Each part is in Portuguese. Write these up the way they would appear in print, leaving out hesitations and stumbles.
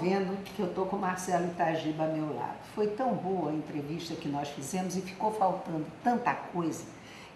vendo que eu estou com o Marcelo Itagiba ao meu lado. Foi tão boa a entrevista que nós fizemos e ficou faltando tanta coisa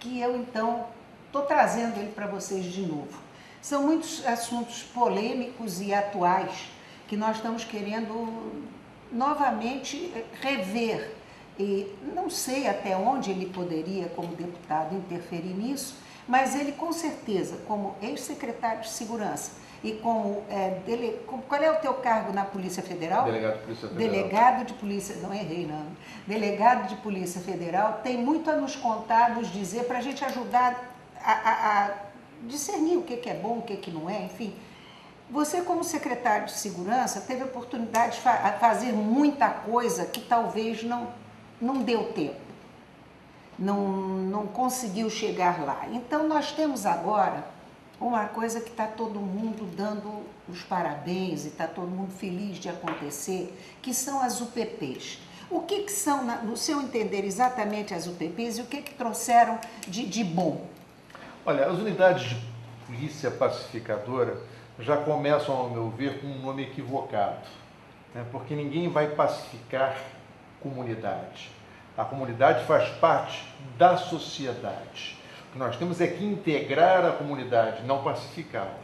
que eu, então, estou trazendo ele para vocês de novo. São muitos assuntos polêmicos e atuais que nós estamos querendo novamente rever. E não sei até onde ele poderia, como deputado, interferir nisso, mas ele, com certeza, como ex-secretário de Segurança e como, qual é o teu cargo na Polícia Federal? Delegado de Polícia Federal. Delegado de Polícia, não errei não. Delegado de Polícia Federal tem muito a nos contar, nos dizer, para a gente ajudar a discernir o que é bom, o que não é, enfim. Você, como secretário de Segurança, teve a oportunidade de fazer muita coisa que talvez não deu tempo, não conseguiu chegar lá. Então, nós temos agora uma coisa que está todo mundo dando os parabéns e está todo mundo feliz de acontecer, que são as UPPs. O que são, no seu entender, exatamente as UPPs e o que trouxeram de bom? Olha, as unidades de polícia pacificadora já começam, ao meu ver, com um nome equivocado, né? Porque ninguém vai pacificar comunidade. A comunidade faz parte da sociedade. O que nós temos é que integrar a comunidade, não pacificá-la.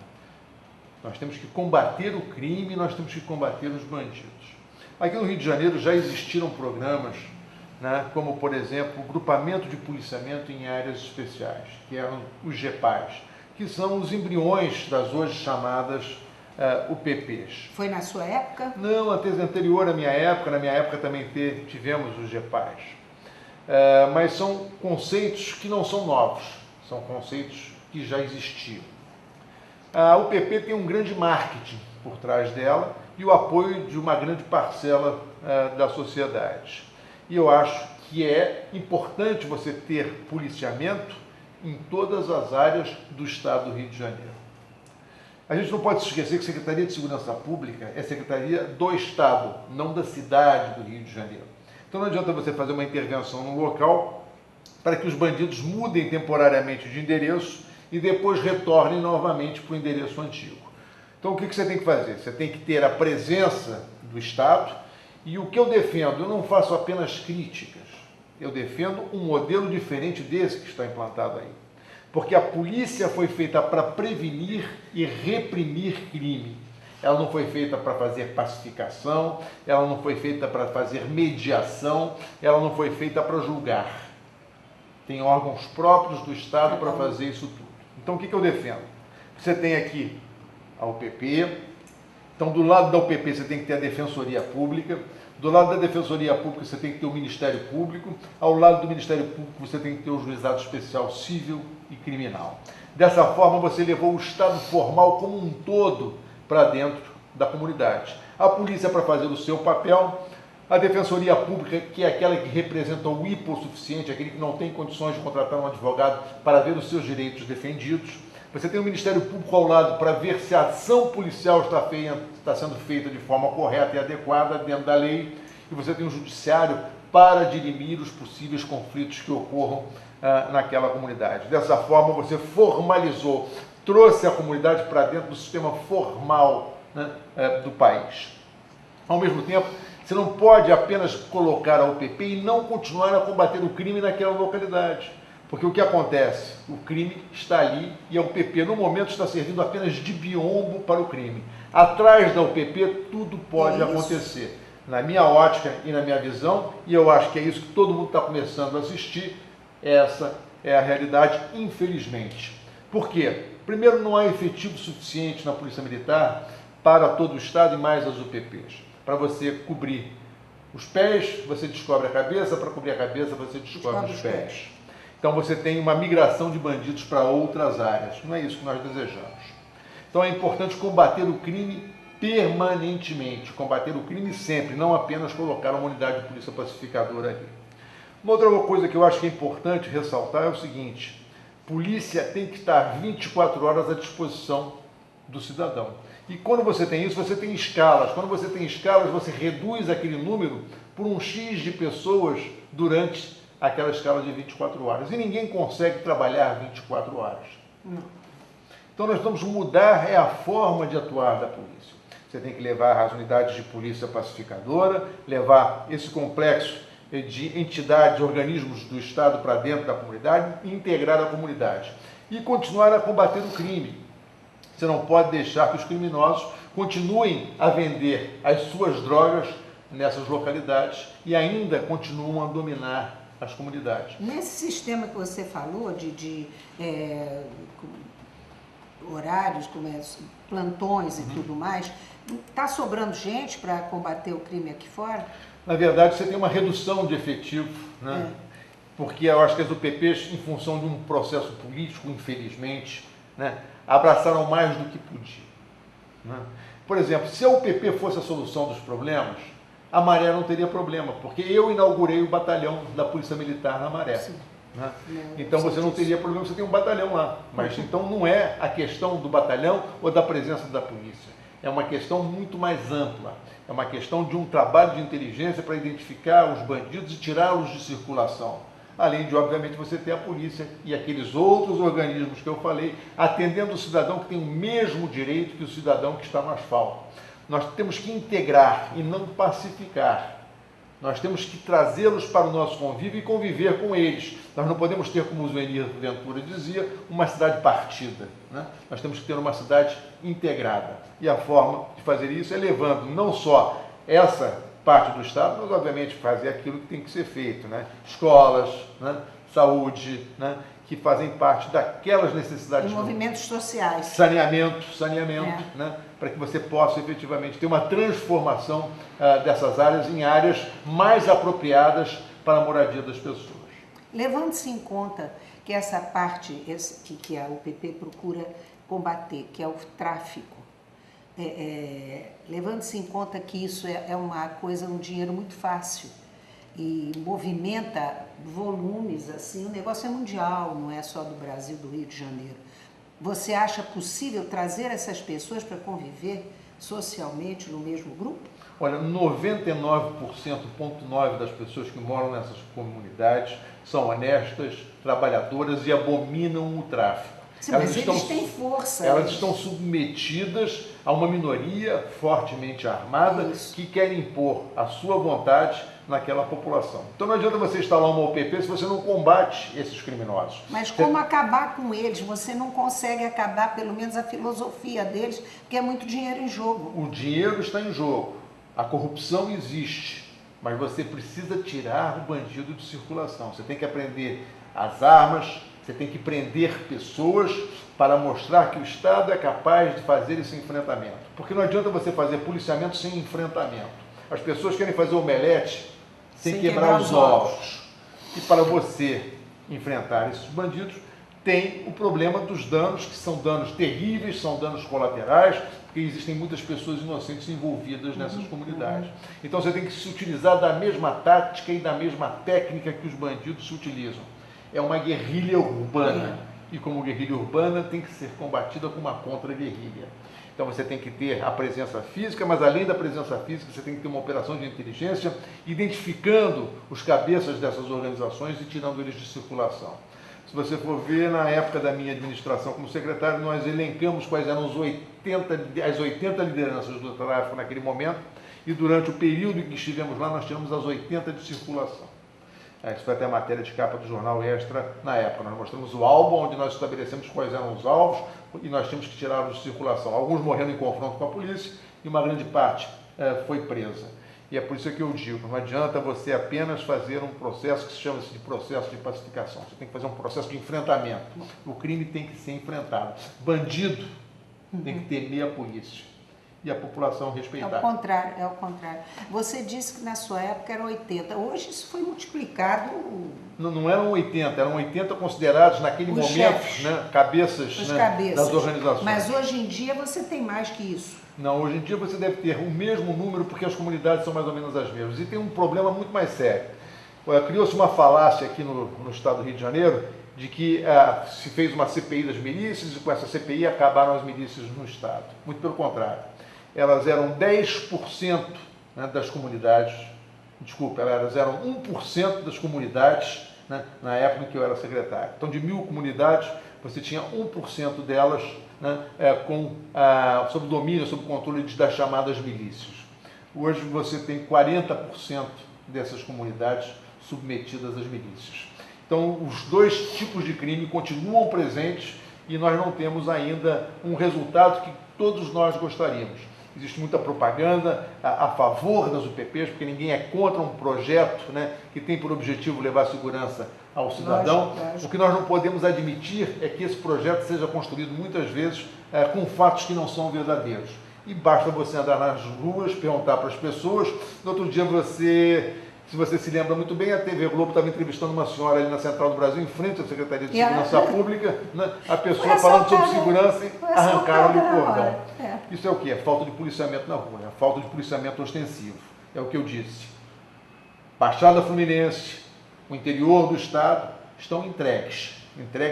Nós temos que combater o crime, nós temos que combater os bandidos. Aqui no Rio de Janeiro já existiram programas, né, como, por exemplo, o Grupamento de Policiamento em Áreas Especiais, que eram os GEPAs, que são os embriões das hoje chamadas UPPs. Foi na sua época? Não, anterior à minha época. Na minha época também tivemos os GEPAs. Mas são conceitos que não são novos, são conceitos que já existiam. A UPP tem um grande marketing por trás dela e o apoio de uma grande parcela da sociedade. E eu acho que é importante você ter policiamento em todas as áreas do Estado do Rio de Janeiro. A gente não pode se esquecer que a Secretaria de Segurança Pública é Secretaria do Estado, não da cidade do Rio de Janeiro. Então não adianta você fazer uma intervenção no local para que os bandidos mudem temporariamente de endereço e depois retornem novamente para o endereço antigo. Então o que você tem que fazer? Você tem que ter a presença do Estado e o que eu defendo, eu não faço apenas críticas, eu defendo um modelo diferente desse que está implantado aí. Porque a polícia foi feita para prevenir e reprimir crime. Ela não foi feita para fazer pacificação, ela não foi feita para fazer mediação, ela não foi feita para julgar. Tem órgãos próprios do Estado para fazer isso tudo. Então o que eu defendo? Você tem aqui a UPP, então do lado da UPP você tem que ter a Defensoria Pública, do lado da Defensoria Pública você tem que ter o Ministério Público, ao lado do Ministério Público você tem que ter o Juizado Especial Civil e Criminal. Dessa forma você levou o Estado formal como um todo para dentro da comunidade. A polícia para fazer o seu papel, a Defensoria Pública, que é aquela que representa o hipossuficiente, aquele que não tem condições de contratar um advogado para ver os seus direitos defendidos. Você tem o Ministério Público ao lado para ver se a ação policial está sendo feita de forma correta e adequada dentro da lei. E você tem o Judiciário para dirimir os possíveis conflitos que ocorram naquela comunidade. Dessa forma, você formalizou, trouxe a comunidade para dentro do sistema formal, né, do país. Ao mesmo tempo, você não pode apenas colocar a UPP e não continuar a combater o crime naquela localidade. Porque o que acontece? O crime está ali e a UPP, no momento, está servindo apenas de biombo para o crime. Atrás da UPP, tudo pode acontecer. Na minha ótica e na minha visão, e eu acho que é isso que todo mundo está começando a assistir, essa é a realidade, infelizmente. Por quê? Primeiro, não há efetivo suficiente na Polícia Militar para todo o Estado e mais as UPPs. Para você cobrir os pés, você descobre a cabeça, para cobrir a cabeça, você descobre os pés. Então você tem uma migração de bandidos para outras áreas. Não é isso que nós desejamos. Então é importante combater o crime permanentemente, combater o crime sempre, não apenas colocar uma unidade de polícia pacificadora ali. Uma outra coisa que eu acho que é importante ressaltar é o seguinte: polícia tem que estar 24 horas à disposição do cidadão. E quando você tem isso, você tem escalas. Quando você tem escalas, você reduz aquele número por um X de pessoas durante aquela escala de 24 horas. E ninguém consegue trabalhar 24 horas. Não. Então nós vamos mudar a forma de atuar da polícia. Você tem que levar as unidades de polícia pacificadora, levar esse complexo de entidades, organismos do Estado para dentro da comunidade e integrar a comunidade. E continuar a combater o crime. Você não pode deixar que os criminosos continuem a vender as suas drogas nessas localidades e ainda continuam a dominar as comunidades. Nesse sistema que você falou de horários, plantões e tudo mais, está sobrando gente para combater o crime aqui fora? Na verdade, você tem uma redução de efetivo, né? Porque eu acho que as UPPs, em função de um processo político, infelizmente, né, abraçaram mais do que podiam. Né? Por exemplo, se a UPP fosse a solução dos problemas, a Maré não teria problema, porque eu inaugurei o batalhão da Polícia Militar na Maré. Né? Então você não teria problema, você tem um batalhão lá. Mas então não é a questão do batalhão ou da presença da polícia. É uma questão muito mais ampla. É uma questão de um trabalho de inteligência para identificar os bandidos e tirá-los de circulação. Além de, obviamente, você ter a polícia e aqueles outros organismos que eu falei, atendendo o cidadão que tem o mesmo direito que o cidadão que está no asfalto. Nós temos que integrar e não pacificar. Nós temos que trazê-los para o nosso convívio e conviver com eles. Nós não podemos ter, como o Zuenir Ventura dizia, uma cidade partida. Né? Nós temos que ter uma cidade integrada. E a forma de fazer isso é levando não só essa parte do Estado, mas obviamente fazer aquilo que tem que ser feito. Né? Escolas, né? Saúde, né? Que fazem parte daquelas necessidades. E movimentos sociais. Saneamento, né? Para que você possa efetivamente ter uma transformação dessas áreas em áreas mais apropriadas para a moradia das pessoas. Levando-se em conta que essa parte que a UPP procura combater, que é o tráfico, levando-se em conta que isso é uma coisa, um dinheiro muito fácil e movimenta volumes, assim, o negócio é mundial, não é só do Brasil, do Rio de Janeiro. Você acha possível trazer essas pessoas para conviver socialmente no mesmo grupo? Olha, 99,9% das pessoas que moram nessas comunidades são honestas, trabalhadoras e abominam o tráfico. Sim, mas eles têm força. Elas estão submetidas a uma minoria fortemente armada que quer impor a sua vontade naquela população. Então não adianta você instalar uma UPP se você não combate esses criminosos. Mas como acabar com eles? Você não consegue acabar, pelo menos, a filosofia deles, porque é muito dinheiro em jogo. O dinheiro está em jogo. A corrupção existe, mas você precisa tirar o bandido de circulação. Você tem que aprender as armas, você tem que prender pessoas para mostrar que o Estado é capaz de fazer esse enfrentamento. Porque não adianta você fazer policiamento sem enfrentamento. As pessoas querem fazer omelete sem quebrar os ovos. E para você enfrentar esses bandidos, tem o problema dos danos, que são danos terríveis, são danos colaterais, porque existem muitas pessoas inocentes envolvidas nessas comunidades. Então você tem que se utilizar da mesma tática e da mesma técnica que os bandidos se utilizam. É uma guerrilha urbana. E como guerrilha urbana tem que ser combatida com uma contra-guerrilha. Então você tem que ter a presença física, mas além da presença física, você tem que ter uma operação de inteligência, identificando os cabeças dessas organizações e tirando eles de circulação. Se você for ver, na época da minha administração como secretário, nós elencamos quais eram as 80 lideranças do tráfico naquele momento, e durante o período em que estivemos lá, nós tiramos as 80 de circulação. Isso foi até a matéria de capa do jornal Extra na época. Nós mostramos o álbum onde nós estabelecemos quais eram os alvos e nós tínhamos que tirá-los de circulação. Alguns morrendo em confronto com a polícia e uma grande parte foi presa. E é por isso que eu digo, não adianta você apenas fazer um processo que se chama de processo de pacificação. Você tem que fazer um processo de enfrentamento. O crime tem que ser enfrentado. Bandido tem que temer a polícia. E a população respeitar. É o contrário. Você disse que na sua época eram 80. Hoje isso foi multiplicado. Não eram 80, eram 80 considerados naquele momento, chefes, né, cabeças das organizações. Mas hoje em dia você tem mais que isso. Não, hoje em dia você deve ter o mesmo número porque as comunidades são mais ou menos as mesmas. E tem um problema muito mais sério. Criou-se uma falácia aqui no estado do Rio de Janeiro de que se fez uma CPI das milícias e com essa CPI acabaram as milícias no estado. Muito pelo contrário. Elas eram 10%, né, das comunidades, elas eram 1% das comunidades, né, na época em que eu era secretário. Então, de 1000 comunidades, você tinha 1% delas né, sob o domínio, sob o controle das chamadas milícias. Hoje você tem 40% dessas comunidades submetidas às milícias. Então, os dois tipos de crime continuam presentes e nós não temos ainda um resultado que todos nós gostaríamos. Existe muita propaganda a favor das UPPs, porque ninguém é contra um projeto, né, que tem por objetivo levar segurança ao cidadão. Lógico. O que nós não podemos admitir é que esse projeto seja construído muitas vezes com fatos que não são verdadeiros. E basta você andar nas ruas, perguntar para as pessoas. No outro dia se você se lembra muito bem, a TV Globo estava entrevistando uma senhora ali na Central do Brasil, em frente à Secretaria de Segurança Pública, né? A pessoa falando sobre segurança e arrancaram-lhe o cordão. Isso é o quê? É falta de policiamento na rua, é falta de policiamento ostensivo. É o que eu disse. Baixada Fluminense, o interior do estado, estão entregues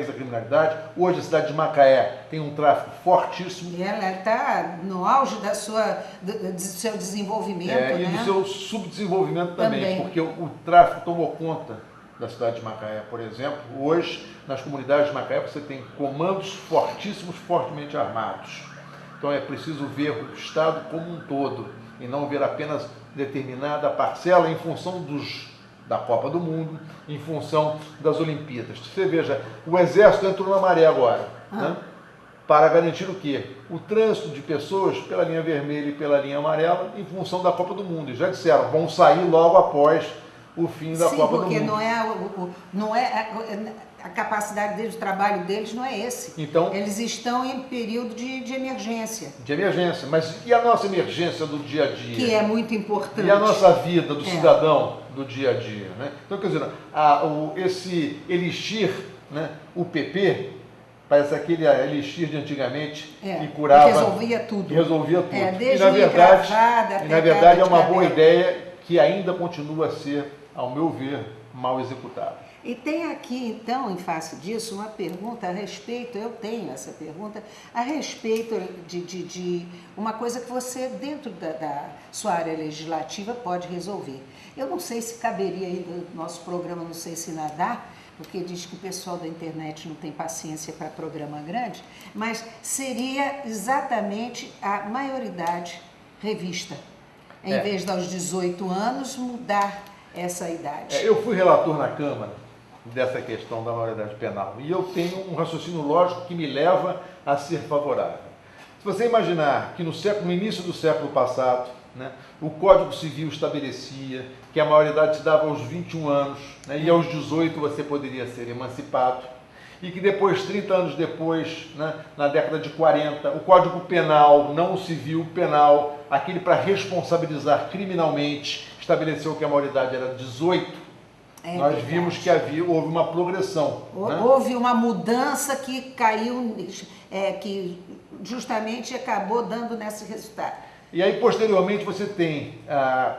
à criminalidade. Hoje a cidade de Macaé tem um tráfico fortíssimo. E ela está no auge do seu desenvolvimento, né? E do seu subdesenvolvimento também, porque o tráfico tomou conta da cidade de Macaé, por exemplo. Hoje, nas comunidades de Macaé, você tem comandos fortíssimos, fortemente armados. Então é preciso ver o estado como um todo e não ver apenas determinada parcela em função da Copa do Mundo, em função das Olimpíadas. Você veja, o Exército entrou na maré agora, né, para garantir o quê? O trânsito de pessoas pela linha vermelha e pela linha amarela em função da Copa do Mundo. E já disseram, vão sair logo após o fim da Copa do Mundo. Sim, porque não é a capacidade deles, o trabalho deles não é esse. Então, eles estão em período de emergência. De emergência, mas e a nossa emergência do dia a dia? Que é muito importante. E a nossa vida do cidadão do dia a dia, né? Então, quer dizer, esse elixir, né, o PP, parece aquele elixir de antigamente que curava... resolvia tudo. Resolvia tudo. Desde na verdade é uma boa ideia que ainda continua a ser, ao meu ver, mal executada. E tem aqui, então, em face disso, uma pergunta a respeito, eu tenho essa pergunta, a respeito de uma coisa que você, dentro da sua área legislativa, pode resolver. Eu não sei se caberia aí no nosso programa, não sei se nadar, porque diz que o pessoal da internet não tem paciência para programa grande, mas seria exatamente a maioridade revista. Em vez dos 18 anos, mudar essa idade. Eu fui relator na Câmara dessa questão da maioridade penal. E eu tenho um raciocínio lógico que me leva a ser favorável. Se você imaginar que no início do século passado, né, o Código Civil estabelecia que a maioridade se dava aos 21 anos, né, e aos 18 você poderia ser emancipado, e que depois, 30 anos depois, né, na década de 40, o Código Penal, não o civil, penal, aquele para responsabilizar criminalmente, estabeleceu que a maioridade era 18, nós vimos que houve uma progressão. Houve uma mudança que caiu, que justamente acabou dando nesse resultado. E aí, posteriormente, você tem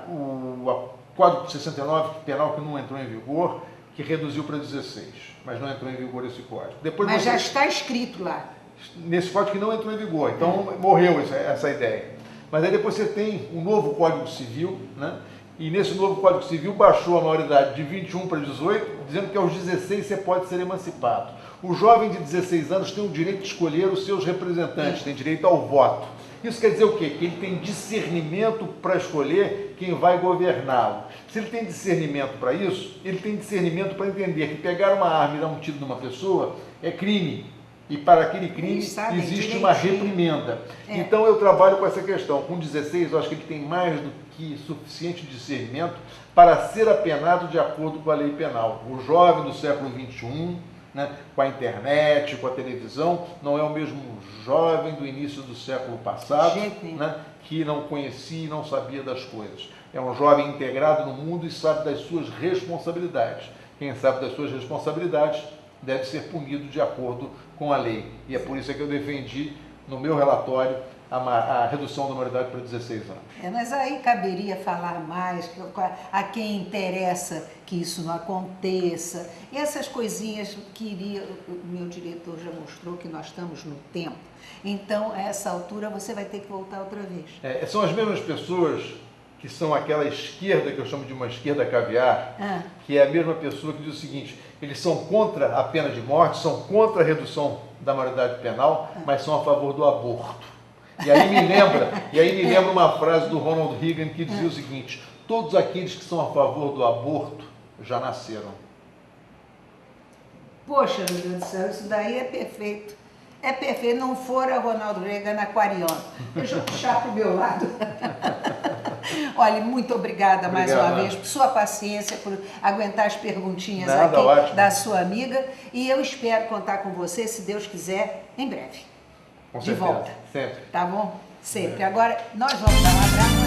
o Código de 69, penal, que não entrou em vigor, que reduziu para 16, mas não entrou em vigor esse código. Mas já está escrito lá. Nesse código que não entrou em vigor, então morreu essa ideia. Mas aí depois você tem um novo Código Civil, né? E nesse novo Código Civil baixou a maioridade de 21 para 18, dizendo que aos 16 você pode ser emancipado. O jovem de 16 anos tem o direito de escolher os seus representantes, tem direito ao voto. Isso quer dizer o quê? Que ele tem discernimento para escolher quem vai governá-lo. Se ele tem discernimento para isso, ele tem discernimento para entender que pegar uma arma e dar um tiro numa pessoa é crime. E para aquele crime existe uma reprimenda. Então eu trabalho com essa questão. Com 16, eu acho que ele tem mais do que suficiente discernimento para ser apenado de acordo com a lei penal. O jovem do século XXI, né, com a internet, com a televisão, não é o mesmo jovem do início do século passado, né, que não conhecia e não sabia das coisas. É um jovem integrado no mundo e sabe das suas responsabilidades. Quem sabe das suas responsabilidades deve ser punido de acordo com a lei. E é por isso que eu defendi, no meu relatório, a redução da maioridade para 16 anos. Mas aí caberia falar mais a quem interessa que isso não aconteça. E essas coisinhas que o meu diretor já mostrou que nós estamos no tempo. Então, a essa altura, você vai ter que voltar outra vez. São as mesmas pessoas que são aquela esquerda que eu chamo de uma esquerda caviar, que é a mesma pessoa que diz o seguinte: eles são contra a pena de morte, são contra a redução da maioridade penal, mas são a favor do aborto. E aí me lembra uma frase do Ronald Reagan que dizia o seguinte: todos aqueles que são a favor do aborto já nasceram. Poxa, meu Deus do céu, isso daí é perfeito. É perfeito, não fora Ronald Reagan aquariano. Deixa eu puxar para o meu lado. Olha, muito obrigada mais uma vez por sua paciência, por aguentar as perguntinhas aqui da sua amiga. E eu espero contar com você, se Deus quiser, em breve. Com de certeza, volta. sempre. Tá bom? Sempre. Agora, nós vamos dar um abraço.